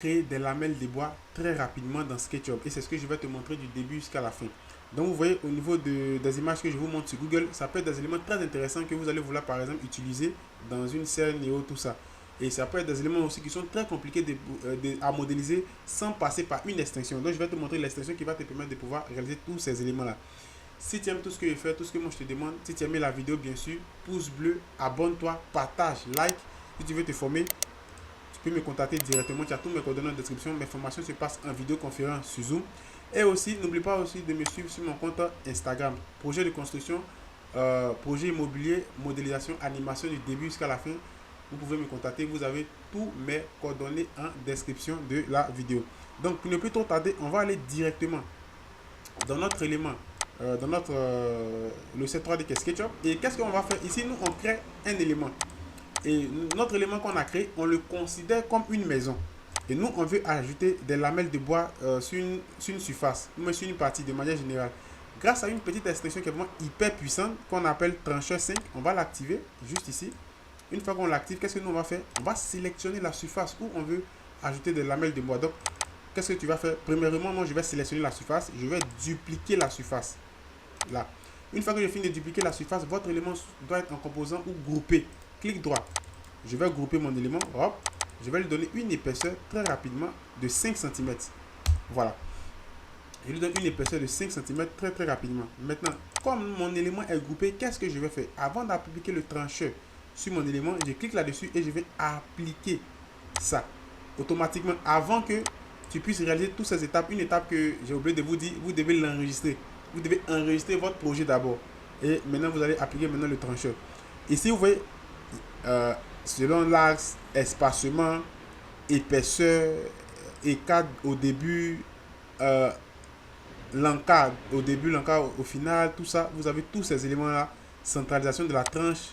créer des lamelles de bois très rapidement dans SketchUp. Et c'est ce que je vais te montrer du début jusqu'à la fin. Donc vous voyez au niveau des images que je vous montre sur Google, ça peut être des éléments très intéressants que vous allez vouloir par exemple utiliser dans une scène et tout ça. Et ça peut être des éléments aussi qui sont très compliqués à modéliser sans passer par une extension. Donc je vais te montrer l'extension qui va te permettre de pouvoir réaliser tous ces éléments-là. Si tu aimes tout ce que je fais, tout ce que moi je te demande, si tu as aimé la vidéo, bien sûr, pouce bleu, abonne-toi, partage, like. Si tu veux te former, tu peux me contacter directement. Tu as tous mes coordonnées en description. Mes formations se passent en vidéoconférence sur Zoom. Et aussi, n'oublie pas aussi de me suivre sur mon compte Instagram. Projet de construction, projet immobilier, modélisation, animation du début jusqu'à la fin. Vous pouvez me contacter. Vous avez tous mes coordonnées en description de la vidéo. Donc, pour ne plus trop tarder, on va aller directement dans notre élément, dans notre le C3D qui est SketchUp. Et qu'est-ce qu'on va faire ici? Nous, on crée un élément. Et notre élément qu'on a créé, on le considère comme une maison. Et nous, on veut ajouter des lamelles de bois sur une surface, mais sur une partie de manière générale. Grâce à une petite extension qui est vraiment hyper puissante, qu'on appelle trancheur 5, on va l'activer juste ici. Une fois qu'on l'active, qu'est-ce que nous on va faire? On va sélectionner la surface où on veut ajouter des lamelles de bois. Donc, qu'est-ce que tu vas faire? Premièrement, moi, je vais sélectionner la surface. Je vais dupliquer la surface. Là. Une fois que j'ai fini de dupliquer la surface, votre élément doit être en composant ou groupé. Clic droit. Je vais grouper mon élément. Hop. Je vais lui donner une épaisseur très rapidement de 5 cm. Voilà. Je lui donne une épaisseur de 5 cm très rapidement. Maintenant, comme mon élément est groupé, qu'est-ce que je vais faire? Avant d'appliquer le trancheur sur mon élément, je clique là-dessus et je vais appliquer ça automatiquement avant que tu puisses réaliser toutes ces étapes. Une étape que j'ai oublié de vous dire, vous devez l'enregistrer. Vous devez enregistrer votre projet d'abord. Et maintenant, vous allez appliquer maintenant le trancheur. Ici, vous voyez, selon l'axe, espacement, épaisseur, écart au début, l'encadre au début, l'encadre au final, tout ça, vous avez tous ces éléments-là. Centralisation de la tranche,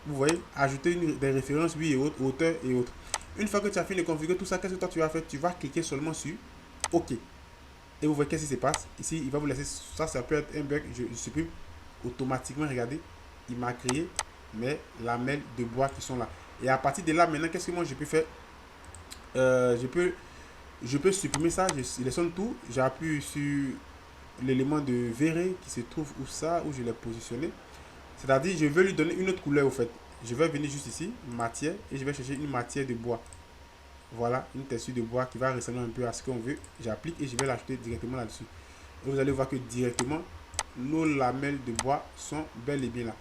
vous voyez, ajouter des références, oui et autres, hauteur et autres. Une fois que tu as fini de configurer tout ça, qu'est-ce que toi tu vas faire? Tu vas cliquer seulement sur OK. Et vous voyez qu'est-ce qui se passe. Ici, il va vous laisser, ça peut être un bug, je supprime automatiquement, regardez, il m'a créé mes lamelles de bois qui sont là. Et à partir de là, maintenant, qu'est-ce que moi je peux faire? Je peux supprimer ça, je sélectionne tout, j'appuie sur l'élément de verrer qui se trouve où ça, où je l'ai positionné. C'est-à-dire, je veux lui donner une autre couleur au fait. Je vais venir juste ici, matière, et je vais chercher une matière de bois. Voilà, une texture de bois qui va ressembler un peu à ce qu'on veut. J'applique et je vais l'ajouter directement là-dessus. Et vous allez voir que directement, nos lamelles de bois sont bel et bien là.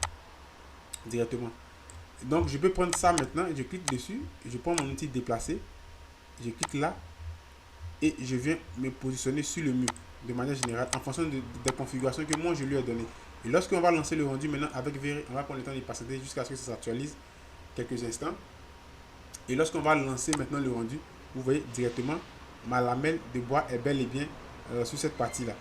Directement. Donc, je peux prendre ça maintenant, je clique dessus, je prends mon outil déplacer, je clique là, et je viens me positionner sur le mur de manière générale en fonction des configurations que moi je lui ai données. Et lorsqu'on va lancer le rendu maintenant avec VR, on va prendre le temps de patienter jusqu'à ce que ça s'actualise quelques instants. Et lorsqu'on va lancer maintenant le rendu, vous voyez directement ma lamelle de bois est bel et bien sur cette partie là.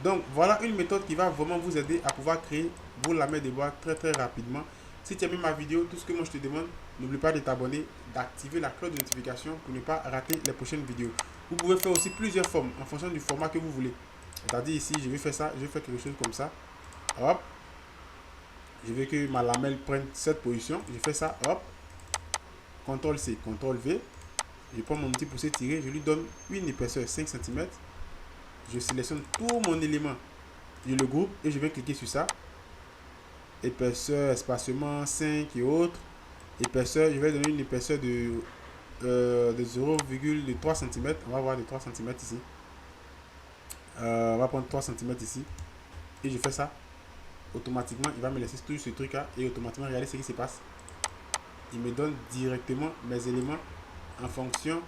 Donc voilà une méthode qui va vraiment vous aider à pouvoir créer vos lamelles de bois très rapidement. Si tu as aimé ma vidéo, tout ce que moi je te demande, n'oublie pas de t'abonner, d'activer la cloche de notification pour ne pas rater les prochaines vidéos. Vous pouvez faire aussi plusieurs formes en fonction du format que vous voulez. C'est-à-dire ici, je vais faire ça, je vais faire quelque chose comme ça. Hop. Je veux que ma lamelle prenne cette position. Je fais ça, hop. CTRL-C, CTRL-V. Je prends mon outil pour s'étirer, je lui donne une épaisseur 5 cm. Je sélectionne tout mon élément. Je le groupe et je vais cliquer sur ça. Épaisseur, espacement 5 et autres. Épaisseur, je vais donner une épaisseur de 0,3 cm. On va voir de 3 cm ici. On va prendre 3 cm ici. Et je fais ça. Automatiquement, il va me laisser tout ce truc là. Et automatiquement, regardez ce qui se passe. Il me donne directement mes éléments en fonction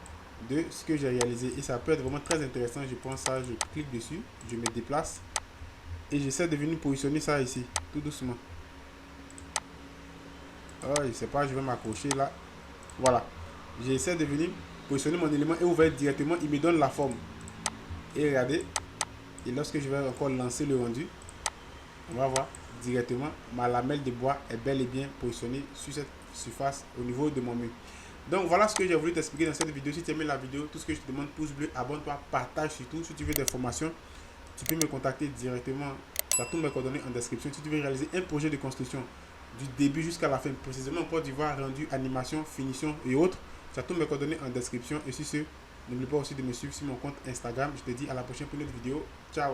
de ce que j'ai réalisé. Et ça peut être vraiment très intéressant. Je prends ça, je clique dessus. Je me déplace. Et j'essaie de venir positionner ça ici. Tout doucement. Oh, je sais pas, je vais m'accrocher là. Voilà. J'essaie de venir positionner mon élément et ouvrir directement. Il me donne la forme. Et regardez. Et lorsque je vais encore lancer le rendu, on va voir directement ma lamelle de bois est bel et bien positionnée sur cette surface au niveau de mon mur. Donc voilà ce que j'ai voulu t'expliquer dans cette vidéo. Si tu as aimé la vidéo, tout ce que je te demande, pouce bleu, abonne-toi, partage surtout. Si tu veux des formations, tu peux me contacter directement. Tu as tous mes coordonnées en description. Si tu veux réaliser un projet de construction du début jusqu'à la fin, précisément pour Côte d'Ivoire, rendu, animation, finition et autres, tu as tous mes coordonnées en description. Et sur ce, N'oublie pas aussi de me suivre sur mon compte Instagram. Je te dis à la prochaine pour une autre vidéo. Ciao.